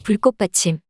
불꽃받침.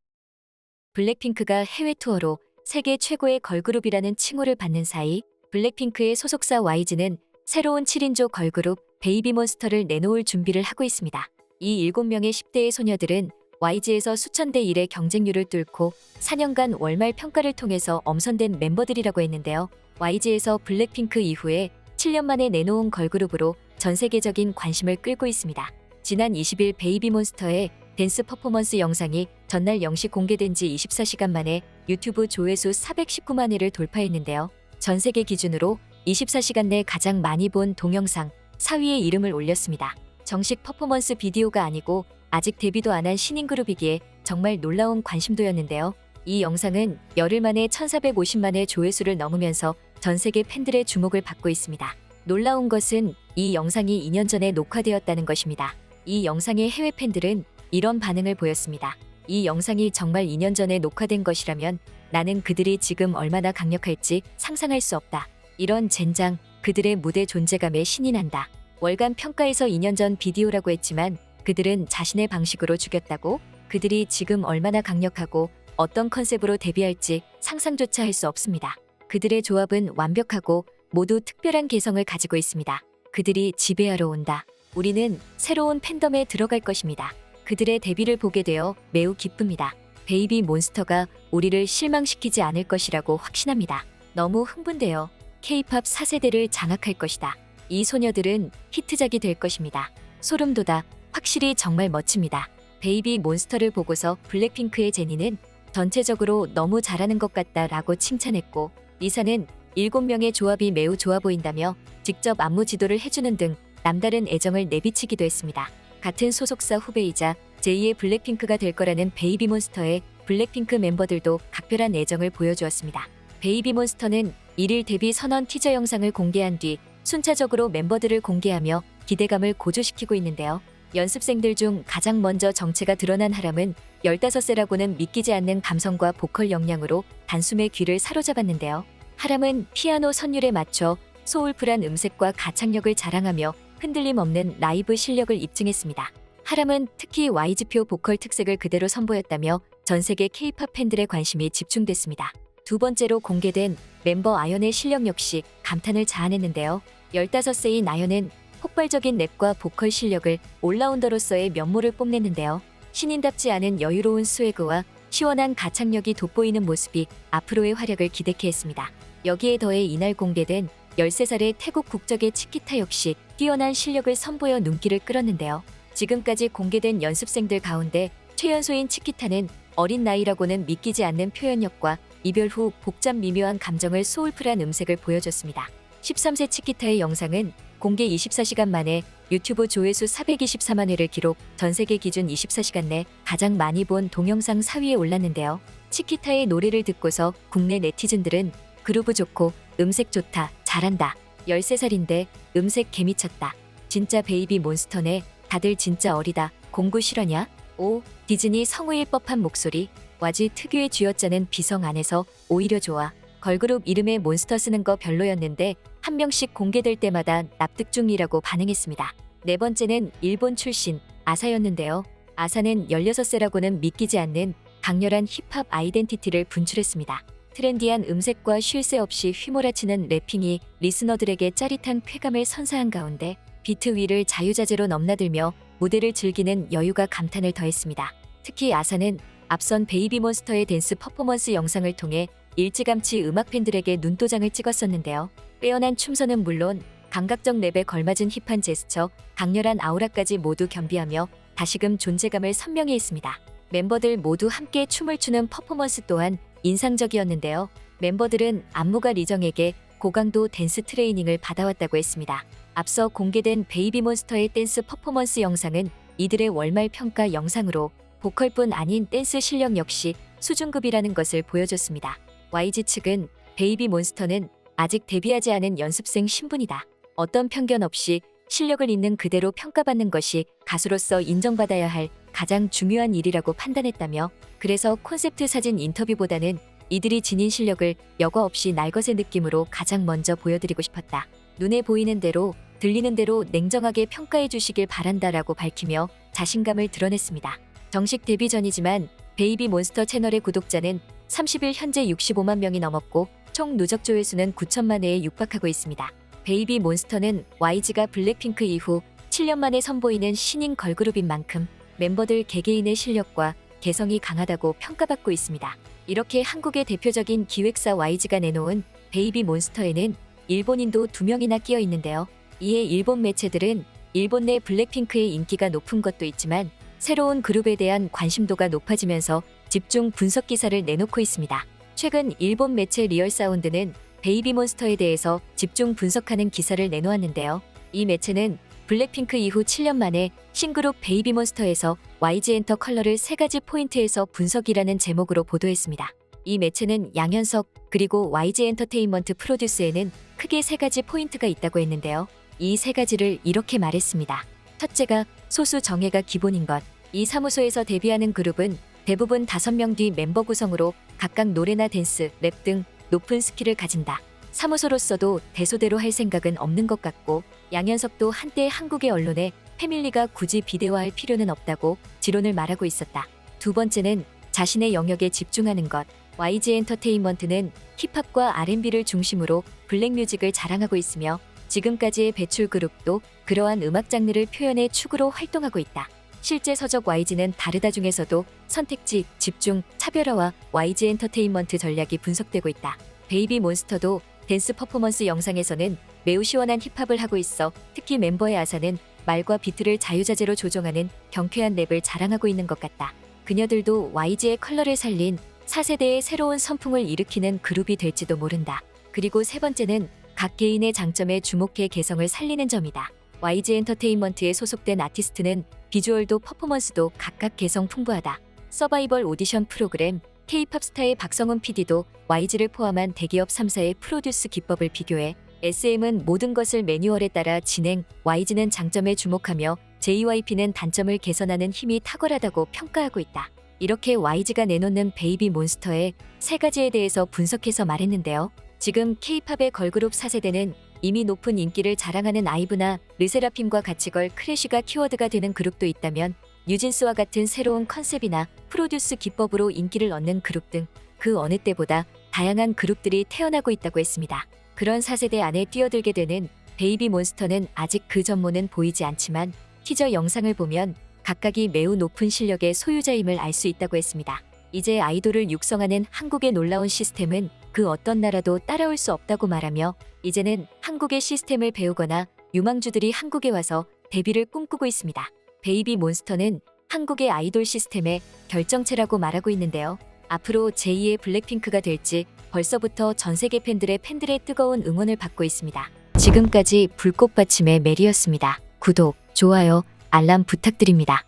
블랙핑크가 해외 투어로 세계 최고의 걸그룹이라는 칭호를 받는 사이 블랙핑크의 소속사 YG는 새로운 7인조 걸그룹 베이비몬스터를 내놓을 준비를 하고 있습니다. 이 7명의 10대의 소녀들은 YG에서 수천 대 1의 경쟁률을 뚫고 4년간 월말 평가를 통해서 엄선된 멤버들이라고 했는데요. YG에서 블랙핑크 이후에 7년 만에 내놓은 걸그룹으로 전 세계적인 관심을 끌고 있습니다. 지난 20일 베이비몬스터의 댄스 퍼포먼스 영상이 전날 0시 공개된 지 24시간 만에 유튜브 조회수 419만 회를 돌파했는데요. 전 세계 기준으로 24시간 내 가장 많이 본 동영상 4위에 이름을 올렸습니다. 정식 퍼포먼스 비디오가 아니고 아직 데뷔도 안 한 신인 그룹이기에 정말 놀라운 관심도였는데요. 이 영상은 열흘 만에 1450만 회 조회수를 넘으면서 전 세계 팬들의 주목을 받고 있습니다. 놀라운 것은 이 영상이 2년 전에 녹화되었다는 것입니다. 이 영상의 해외 팬들은 이런 반응을 보였습니다. 이 영상이 정말 2년 전에 녹화된 것이라면 나는 그들이 지금 얼마나 강력할지 상상할 수 없다. 이런 젠장, 그들의 무대 존재감에 신이 난다. 월간 평가에서 2년 전 비디오라고 했지만 그들은 자신의 방식으로 죽였다고? 그들이 지금 얼마나 강력하고 어떤 컨셉으로 데뷔할지 상상조차 할 수 없습니다. 그들의 조합은 완벽하고 모두 특별한 개성을 가지고 있습니다. 그들이 지배하러 온다. 우리는 새로운 팬덤에 들어갈 것입니다. 그들의 데뷔를 보게 되어 매우 기쁩니다. 베이비몬스터가 우리를 실망시키지 않을 것이라고 확신합니다. 너무 흥분돼요. K-팝 4세대를 장악할 것이다. 이 소녀들은 히트작이 될 것입니다. 소름 돋아. 확실히 정말 멋집니다. 베이비몬스터를 보고서 블랙핑크의 제니는 전체적으로 너무 잘하는 것 같다라고 칭찬했고, 리사는 7명의 조합이 매우 좋아 보인다며 직접 안무 지도를 해주는 등 남다른 애정을 내비치기도 했습니다. 같은 소속사 후배이자 제2의 블랙핑크가 될 거라는 베이비몬스터의 블랙핑크 멤버들도 각별한 애정을 보여주었습니다. 베이비몬스터는 1일 데뷔 선언 티저 영상을 공개한 뒤 순차적으로 멤버들을 공개하며 기대감을 고조시키고 있는데요. 연습생들 중 가장 먼저 정체가 드러난 하람은 15세라고는 믿기지 않는 감성과 보컬 역량으로 단숨에 귀를 사로잡았는데요. 하람은 피아노 선율에 맞춰 소울풀한 음색과 가창력을 자랑하며 흔들림 없는 라이브 실력을 입증했습니다. 하람은 특히 YG표 보컬 특색을 그대로 선보였다며 전 세계 K-팝 팬들의 관심이 집중됐습니다. 두 번째로 공개된 멤버 아연의 실력 역시 감탄을 자아냈는데요. 15세인 아연은 폭발적인 랩과 보컬 실력을 올라운더로서의 면모를 뽐냈는데요. 신인답지 않은 여유로운 스웨그와 시원한 가창력이 돋보이는 모습이 앞으로의 활약을 기대케 했습니다. 여기에 더해 이날 공개된 13살의 태국 국적의 치키타 역시 뛰어난 실력을 선보여 눈길을 끌었는데요. 지금까지 공개된 연습생들 가운데 최연소인 치키타는 어린 나이라고는 믿기지 않는 표현력과 이별 후 복잡 미묘한 감정을 소울풀한 음색을 보여줬습니다. 13세 치키타의 영상은 공개 24시간 만에 유튜브 조회수 424만 회를 기록, 전 세계 기준 24시간 내 가장 많이 본 동영상 4위에 올랐는데요. 치키타의 노래를 듣고서 국내 네티즌들은 그루브 좋고 음색 좋다, 잘한다. 13살인데 음색 개미쳤다. 진짜 베이비몬스터네. 다들 진짜 어리다. 공구 실화냐? 오, 디즈니 성우일 법한 목소리. 와지 특유의 쥐어짜는 비성 안에서 오히려 좋아. 걸그룹 이름에 몬스터 쓰는 거 별로였는데 한 명씩 공개될 때마다 납득 중이라고 반응했습니다. 네 번째는 일본 출신 아사였는데요. 아사는 16세라고는 믿기지 않는 강렬한 힙합 아이덴티티를 분출했습니다. 트렌디한 음색과 쉴 새 없이 휘몰아치는 래핑이 리스너들에게 짜릿한 쾌감을 선사한 가운데 비트 위를 자유자재로 넘나들며 무대를 즐기는 여유가 감탄을 더했습니다. 특히 아사는 앞선 베이비몬스터의 댄스 퍼포먼스 영상을 통해 일찌감치 음악 팬들에게 눈도장을 찍었었는데요. 빼어난 춤선은 물론 감각적 랩에 걸맞은 힙한 제스처, 강렬한 아우라까지 모두 겸비하며 다시금 존재감을 선명히 했습니다. 멤버들 모두 함께 춤을 추는 퍼포먼스 또한 인상적이었는데요. 멤버들은 안무가 리정에게 고강도 댄스 트레이닝을 받아왔다고 했습니다. 앞서 공개된 베이비몬스터의 댄스 퍼포먼스 영상은 이들의 월말 평가 영상으로 보컬뿐 아닌 댄스 실력 역시 수준급이라는 것을 보여줬습니다. YG 측은 베이비몬스터는 아직 데뷔하지 않은 연습생 신분이다. 어떤 편견 없이 실력을 있는 그대로 평가받는 것이 가수로서 인정받아야 할 가장 중요한 일이라고 판단했다며, 그래서 콘셉트 사진 인터뷰보다는 이들이 지닌 실력을 여과 없이 날것의 느낌으로 가장 먼저 보여드리고 싶었다. 눈에 보이는 대로 들리는 대로 냉정하게 평가해 주시길 바란다라고 밝히며 자신감을 드러냈습니다. 정식 데뷔 전이지만 베이비몬스터 채널의 구독자는 30일 현재 65만 명이 넘었고 총 누적 조회수는 9천만 회에 육박하고 있습니다. 베이비몬스터는 YG가 블랙핑크 이후 7년 만에 선보이는 신인 걸그룹인 만큼 멤버들 개개인의 실력과 개성이 강하다고 평가받고 있습니다. 이렇게 한국의 대표적인 기획사 YG가 내놓은 베이비몬스터에는 일본인도 2명이나 끼어 있는데요. 이에 일본 매체들은 일본 내 블랙핑크의 인기가 높은 것도 있지만 새로운 그룹에 대한 관심도가 높아지면서 집중 분석 기사를 내놓고 있습니다. 최근 일본 매체 리얼사운드는 베이비몬스터에 대해서 집중 분석하는 기사를 내놓았는데요. 이 매체는 블랙핑크 이후 7년 만에 신그룹 베이비몬스터에서 YG 엔터 컬러를 3가지 포인트에서 분석이라는 제목으로 보도했습니다. 이 매체는 양현석 그리고 YG 엔터테인먼트 프로듀스에는 크게 3가지 포인트가 있다고 했는데요. 이 3가지를 이렇게 말했습니다. 첫째가 소수 정예가 기본인 것. 이 사무소에서 데뷔하는 그룹은 대부분 5명 뒤 멤버 구성으로 각각 노래나 댄스, 랩 등 높은 스킬을 가진다. 사무소로서도 대소대로 할 생각은 없는 것 같고 양현석도 한때 한국의 언론에 패밀리가 굳이 비대화할 필요는 없다고 지론을 말하고 있었다. 두 번째는 자신의 영역에 집중하는 것. YG 엔터테인먼트는 힙합과 R&B를 중심으로 블랙뮤직을 자랑하고 있으며 지금까지의 배출 그룹도 그러한 음악 장르를 표현해 축으로 활동하고 있다. 실제 서적 YG는 다르다 중에서도 선택지, 집중, 차별화와 YG 엔터테인먼트 전략이 분석되고 있다. 베이비몬스터도 댄스 퍼포먼스 영상에서는 매우 시원한 힙합을 하고 있어 특히 멤버의 아사는 말과 비트를 자유자재로 조정하는 경쾌한 랩을 자랑하고 있는 것 같다. 그녀들도 YG의 컬러를 살린 4세대의 새로운 선풍을 일으키는 그룹이 될지도 모른다. 그리고 세 번째는 각 개인의 장점에 주목해 개성을 살리는 점이다. YG 엔터테인먼트에 소속된 아티스트는 비주얼도 퍼포먼스도 각각 개성 풍부하다. 서바이벌 오디션 프로그램 K-팝 스타의 박성훈 PD도 YG를 포함한 대기업 3사의 프로듀스 기법을 비교해 SM은 모든 것을 매뉴얼에 따라 진행, YG는 장점에 주목하며 JYP는 단점을 개선하는 힘이 탁월하다고 평가하고 있다. 이렇게 YG가 내놓는 베이비몬스터의 3가지에 대해서 분석해서 말했는데요. 지금 K-팝의 걸그룹 4세대는 이미 높은 인기를 자랑하는 아이브나 르세라핌과 같이 걸 크래쉬가 키워드가 되는 그룹도 있다면 뉴진스와 같은 새로운 컨셉이나 프로듀스 기법으로 인기를 얻는 그룹 등 그 어느 때보다 다양한 그룹들이 태어나고 있다고 했습니다. 그런 4세대 안에 뛰어들게 되는 베이비몬스터는 아직 그 전모는 보이지 않지만 티저 영상을 보면 각각이 매우 높은 실력의 소유자임을 알 수 있다고 했습니다. 이제 아이돌을 육성하는 한국의 놀라운 시스템은 그 어떤 나라도 따라올 수 없다고 말하며 이제는 한국의 시스템을 배우거나 유망주들이 한국에 와서 데뷔를 꿈꾸고 있습니다. 베이비몬스터는 한국의 아이돌 시스템의 결정체라고 말하고 있는데요. 앞으로 제2의 블랙핑크가 될지 벌써부터 전 세계 팬들의 뜨거운 응원을 받고 있습니다. 지금까지 불꽃받침의 메리였습니다. 구독, 좋아요, 알람 부탁드립니다.